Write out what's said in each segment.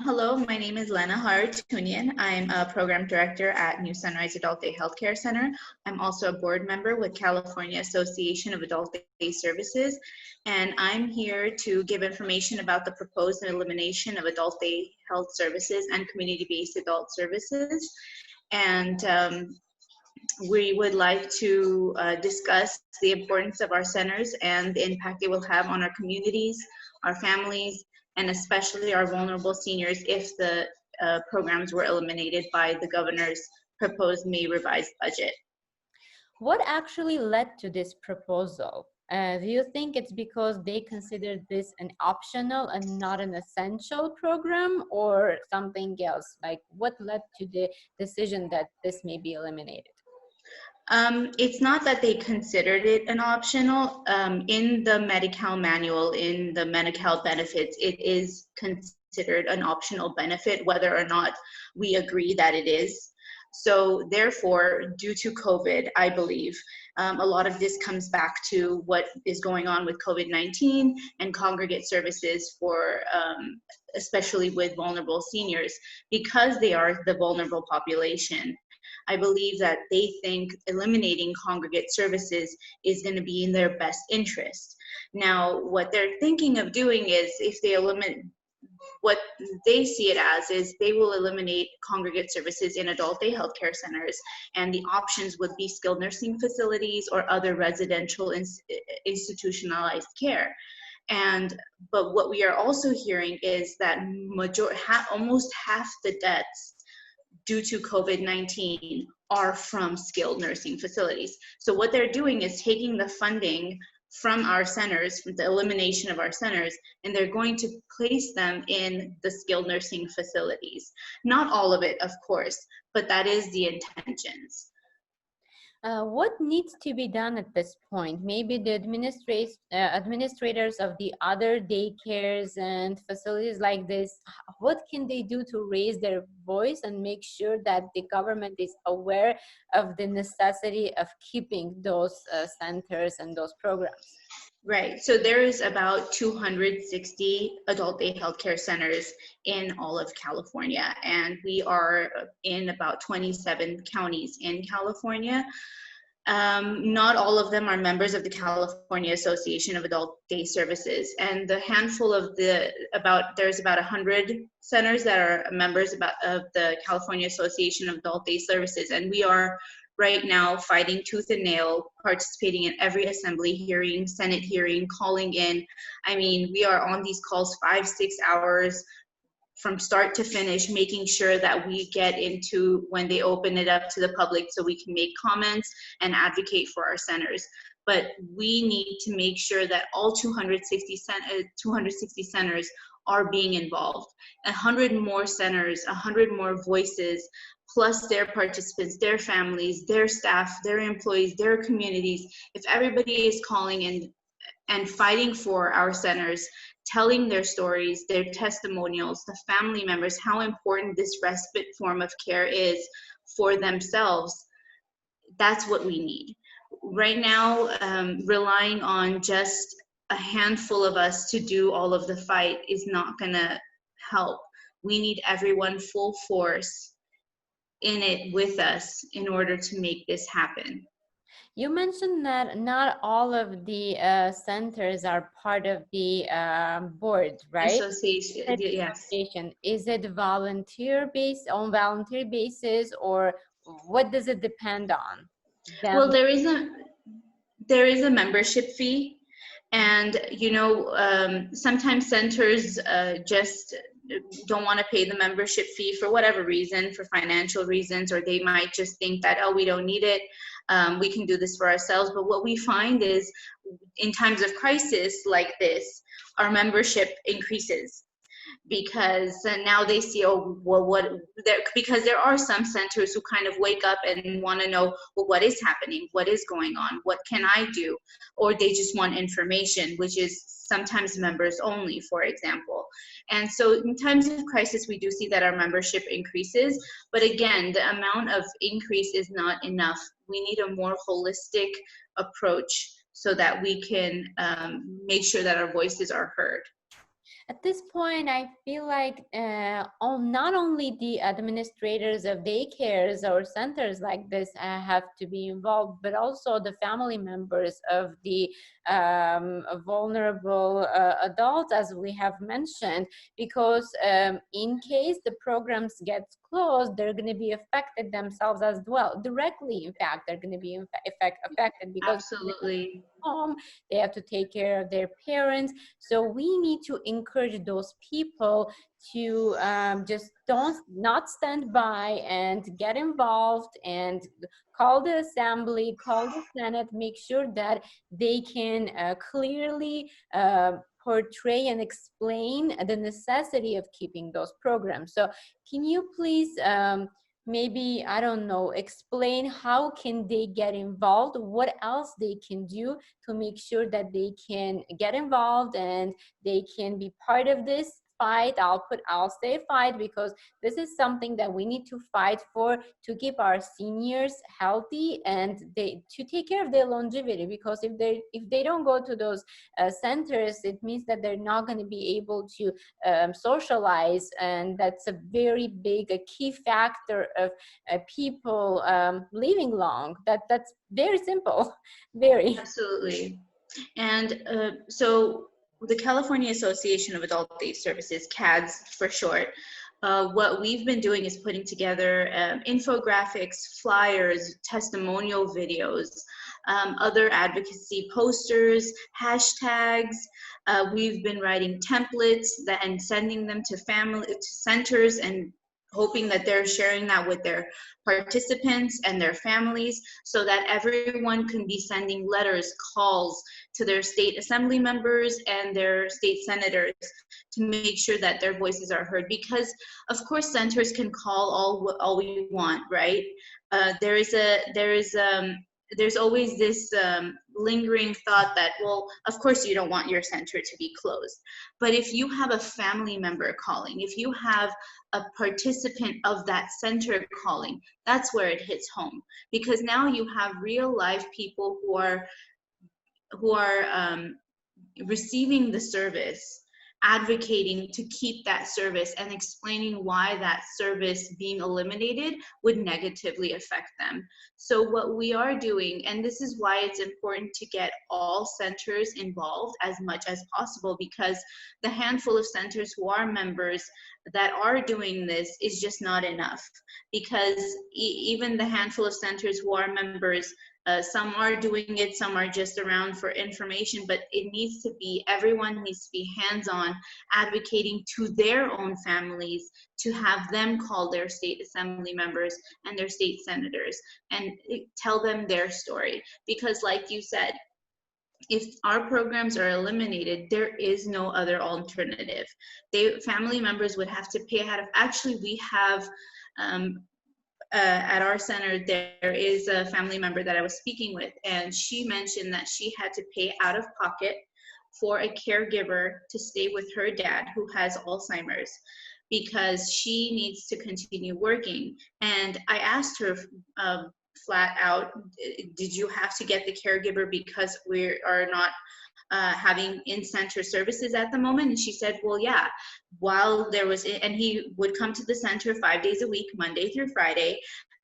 Hello, my name is Lena Hartunian. I'm a program director at New Sunrise Adult Day Healthcare Center. I'm also a board member with California Association of Adult Day Services, and I'm here to give information about the proposed elimination of adult day health services and community-based adult services. And we would like to discuss the importance of our centers and the impact they will have on our communities, our families, and especially our vulnerable seniors if the programs were eliminated by the governor's proposed May revised budget. What actually led to this proposal? Do you think it's because they considered this an optional and not an essential program, or something else? Like, what led to the decision that this may be eliminated? It's not that they considered it an optional. In the Medi-Cal manual, in the Medi-Cal benefits, it is considered an optional benefit, whether or not we agree that it is. So therefore, due to COVID, I believe, a lot of this comes back to what is going on with COVID-19 and congregate services for, especially with vulnerable seniors, because they are the vulnerable population. I believe that they think eliminating congregate services is going to be in their best interest. Now, what they're thinking of doing is, if they eliminate, what they see it as is they will eliminate congregate services in adult day healthcare centers, and the options would be skilled nursing facilities or other residential institutionalized care. But what we are also hearing is that almost half the deaths due to COVID-19 are from skilled nursing facilities. So what they're doing is taking the funding from our centers, from the elimination of our centers, and they're going to place them in the skilled nursing facilities. Not all of it, of course, but that is the intentions. What needs to be done at this point? Maybe the administrators of the other daycares and facilities like this, what can they do to raise their voice and make sure that the government is aware of the necessity of keeping those centers and those programs? Right, so there is about 260 adult day healthcare centers in all of California, and we are in about 27 counties in California. Not all of them are members of the California Association of Adult Day Services, and the handful of there's about 100 centers that are members of the California Association of Adult Day Services, and we are right now fighting tooth and nail, participating in every assembly hearing, Senate hearing, calling in. I mean, we are on these calls 5-6 hours from start to finish, making sure that we get into when they open it up to the public so we can make comments and advocate for our centers. But we need to make sure that all 260 centers are being involved. 100 more centers, 100 more voices, plus their participants, their families, their staff, their employees, their communities. If everybody is calling in and fighting for our centers, telling their stories, their testimonials, the family members, how important this respite form of care is for themselves, that's what we need. Right now, relying on just a handful of us to do all of the fight is not gonna help. We need everyone full force in it with us in order to make this happen. You mentioned that not all of the centers are part of the board, right? Association, yes. Is it volunteer basis, or what does it depend on? Well, there is a membership fee, and sometimes centers just don't want to pay the membership fee for whatever reason, for financial reasons, or they might just think that, oh, we don't need it, we can do this for ourselves. But what we find is, in times of crisis like this, our membership increases, because now they see, oh, well, because there are some centers who kind of wake up and want to know, well, what is happening, what is going on, what can I do, or they just want information, which is sometimes members only, for example. And so in times of crisis, we do see that our membership increases, but again, the amount of increase is not enough. We need a more holistic approach so that we can make sure that our voices are heard. At this point, I feel like not only the administrators of daycares or centers like this have to be involved, but also the family members of the vulnerable adults, as we have mentioned, because in case the programs get closed, they're going to be affected themselves as well. Directly, in fact, they're going to be affected because Absolutely. home, they have to take care of their parents. So we need to encourage those people to just not stand by and get involved and call the assembly, call the Senate, make sure that they can clearly portray and explain the necessity of keeping those programs. So can you please maybe, I don't know, explain how can they get involved, what else they can do to make sure that they can get involved and they can be part of this fight. I'll say fight, because this is something that we need to fight for, to keep our seniors healthy and to take care of their longevity, because if they don't go to those centers, it means that they're not going to be able to socialize, and that's a very big a key factor of people living long. That's very simple. Very. Absolutely. And so the California Association of Adult Day Services, CADS for short, what we've been doing is putting together infographics, flyers, testimonial videos, other advocacy posters, hashtags. We've been writing templates and sending them to centers, and hoping that they're sharing that with their participants and their families, so that everyone can be sending letters, calls to their state assembly members and their state senators to make sure that their voices are heard. Because of course centers can call all we want, right? There's always this lingering thought that, well, of course you don't want your center to be closed. But if you have a family member calling, if you have a participant of that center calling, that's where it hits home. Because now you have real life people who are receiving the service, advocating to keep that service, and explaining why that service being eliminated would negatively affect them. So what we are doing, and this is why it's important to get all centers involved as much as possible, because the handful of centers who are members that are doing this is just not enough. Because even the handful of centers who are members, some are doing it, some are just around for information, but it needs to be, everyone needs to be hands-on, advocating to their own families, to have them call their state assembly members and their state senators and tell them their story. Because like you said, if our programs are eliminated, there is no other alternative. Family members would have to pay out of, actually we have at our center, there is a family member that I was speaking with, and she mentioned that she had to pay out of pocket for a caregiver to stay with her dad who has Alzheimer's, because she needs to continue working. And I asked her flat out, did you have to get the caregiver because we are not having in-center services at the moment? And she said, well, yeah, while there was, and he would come to the center 5 days a week, Monday through Friday,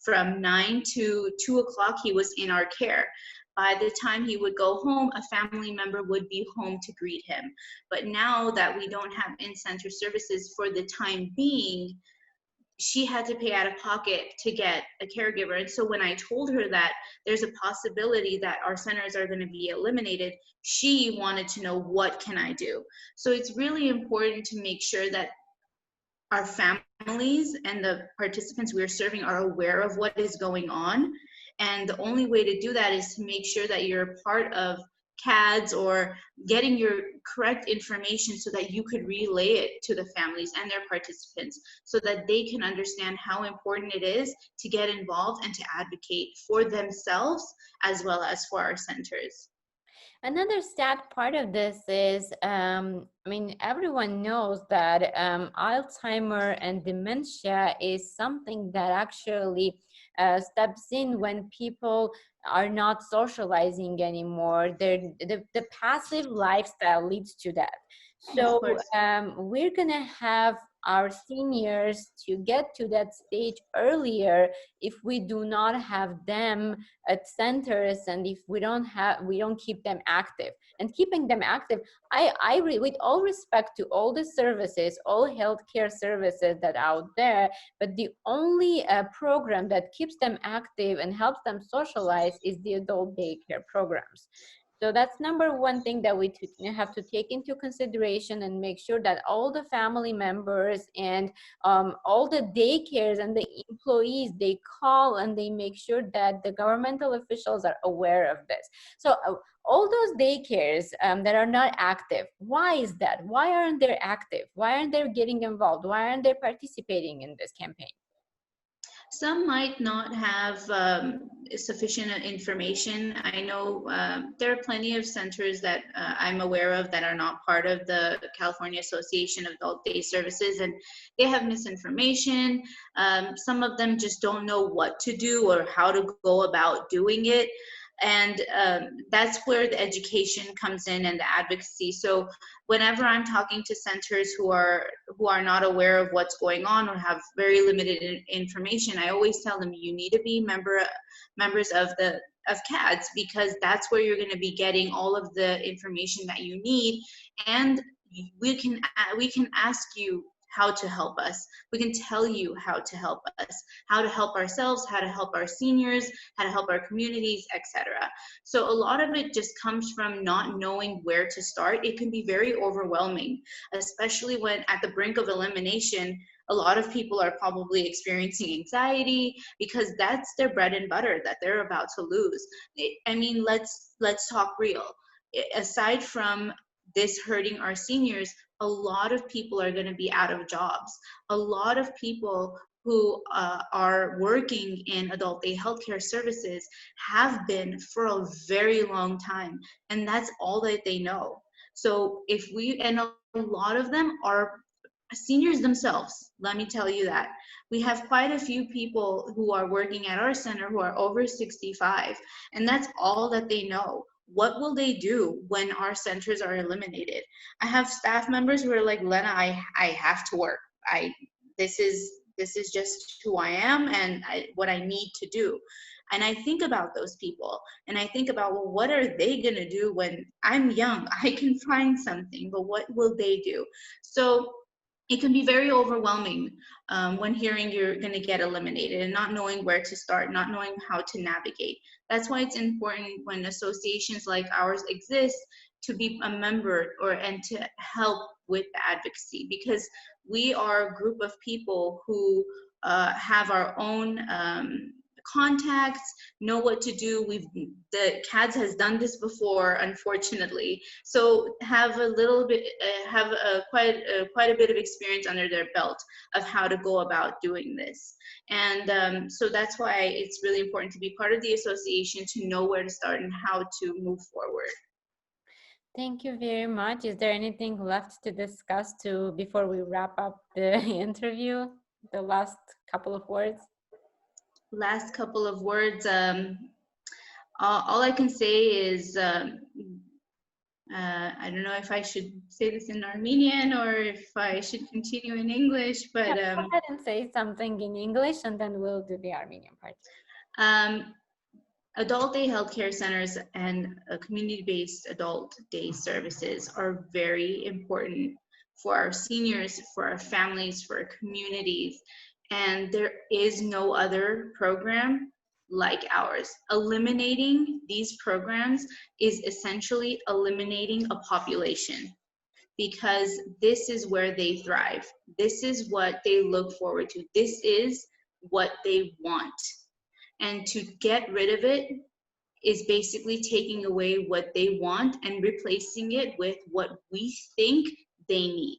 from 9 to 2 o'clock, he was in our care. By the time he would go home, a family member would be home to greet him. But now that we don't have in-center services for the time being, she had to pay out of pocket to get a caregiver. And so when I told her that there's a possibility that our centers are going to be eliminated, she wanted to know, what can I do? So it's really important to make sure that our families and the participants we're serving are aware of what is going on. And the only way to do that is to make sure that you're part of CADS or getting your correct information so that you could relay it to the families and their participants, so that they can understand how important it is to get involved and to advocate for themselves as well as for our centers. Another sad part of this is, I mean, everyone knows that Alzheimer and dementia is something that actually steps in when people are not socializing anymore. The passive lifestyle leads to that. Of So course. we're gonna have our seniors to get to that stage earlier if we do not have them at centers, and if we don't keep them active. And keeping them active, with all respect to all the services, all healthcare services that are out there, but the only program that keeps them active and helps them socialize is the adult daycare programs. So that's number one thing that we have to take into consideration, and make sure that all the family members and all the daycares and the employees, they call and they make sure that the governmental officials are aware of this. So all those daycares that are not active, why is that? Why aren't they active? Why aren't they getting involved? Why aren't they participating in this campaign? Some might not have sufficient information. I know there are plenty of centers that I'm aware of that are not part of the California Association of Adult Day Services, and they have misinformation. Some of them just don't know what to do or how to go about doing it. And that's where the education comes in and the advocacy. So whenever I'm talking to centers who are not aware of what's going on or have very limited information, I always tell them, you need to be members of CADS, because that's where you're going to be getting all of the information that you need, and we can ask you how to help us. We can tell you how to help us, how to help ourselves, how to help our seniors, how to help our communities, etc. So a lot of it just comes from not knowing where to start. It can be very overwhelming, especially when at the brink of elimination. A lot of people are probably experiencing anxiety because that's their bread and butter that they're about to lose. I mean, let's talk real. Aside from this hurting our seniors, a lot of people are going to be out of jobs. A lot of people who are working in adult day healthcare services have been for a very long time, and that's all that they know. So and a lot of them are seniors themselves, let me tell you that. We have quite a few people who are working at our center who are over 65, and that's all that they know. What will they do when our centers are eliminated? I have staff members who are like, Lena, I have to work. This is just who I am, and what I need to do. And I think about those people, and I think about, well, what are they gonna do when I'm young? I can find something, but what will they do? So it can be very overwhelming when hearing you're going to get eliminated and not knowing where to start, not knowing how to navigate. That's why it's important when associations like ours exist to be a member and to help with the advocacy, because we are a group of people who have our own contacts, know what to do. The CADS has done this before, unfortunately, so have a little bit, quite a bit of experience under their belt of how to go about doing this. And so that's why it's really important to be part of the association, to know where to start and how to move forward. Thank you very much. Is there anything left to discuss before we wrap up the interview? The last couple of words? Last couple of words. All I can say is, I don't know if I should say this in Armenian or if I should continue in English, but yeah, go ahead and say something in English, and then we'll do the Armenian part. Adult day healthcare centers and community-based adult day services are very important for our seniors, for our families, for our communities, and there is no other program like ours. Eliminating these programs is essentially eliminating a population, because this is where they thrive. This is what they look forward to. This is what they want. And to get rid of it is basically taking away what they want and replacing it with what we think they need.